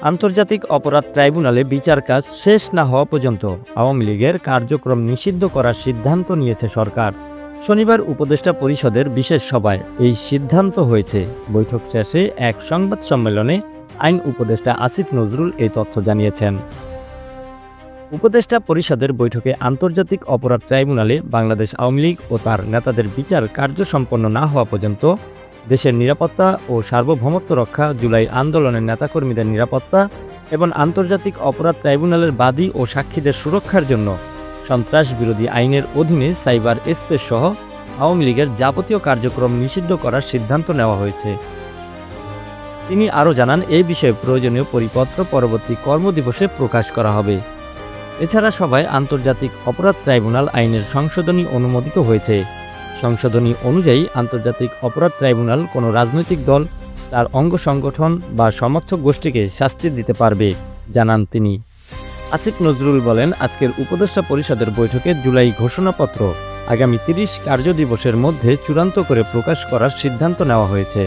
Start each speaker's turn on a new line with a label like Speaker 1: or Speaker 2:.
Speaker 1: আন্তর্জাতিক অপরাধ ট্রাইব্যুনালে বিচার কাজ শেষ না হওয়া পর্যন্ত আওয়ামী লীগের কার্যক্রম নিষিদ্ধ করার সিদ্ধান্ত নিয়েছে সরকার। শনিবার উপদেষ্টা পরিষদের বিশেষ সভায় এই সিদ্ধান্ত হয়েছে। বৈঠক শেষে এক সংবাদ সম্মেলনে আইন উপদেষ্টা আসিফ নজরুল এই তথ্য জানিয়েছেন। উপদেষ্টা পরিষদের বৈঠকে আন্তর্জাতিক অপরাধ ট্রাইব্যুনালে বাংলাদেশ আওয়ামী লীগ ও তার নেতাদের বিচার কার্য সম্পন্ন না হওয়া পর্যন্ত দেশের নিরাপত্তা ও সার্বভৌমত্ব রক্ষা, জুলাই আন্দোলনের নেতাকর্মীদের নিরাপত্তা এবং আন্তর্জাতিক অপরাধ ট্রাইব্যুনালের বাদী ও সাক্ষীদের সুরক্ষার জন্য সন্ত্রাস বিরোধী আইনের অধীনে সাইবার স্পেস সহ আওয়ামী লীগের যাবতীয় কার্যক্রম নিষিদ্ধ করার সিদ্ধান্ত নেওয়া হয়েছে। তিনি আরও জানান, এই বিষয়ে প্রয়োজনীয় পরিপত্র পরবর্তী কর্মদিবসে প্রকাশ করা হবে। এছাড়া সভায় আন্তর্জাতিক অপরাধ ট্রাইব্যুনাল আইনের সংশোধনী অনুমোদিত হয়েছে। সংশোধনী অনুযায়ী আন্তর্জাতিক অপরাধ ট্রাইব্যুনাল কোনো রাজনৈতিক দল, তার অঙ্গ সংগঠন বা সমর্থক গোষ্ঠীকে শাস্তি দিতে পারবে, জানান তিনি। আসিফ নজরুল বলেন, আজকের উপদেষ্টা পরিষদের বৈঠকে জুলাই ঘোষণাপত্র আগামী 30 কার্যদিবসের মধ্যে চূড়ান্ত করে প্রকাশ করার সিদ্ধান্ত নেওয়া হয়েছে।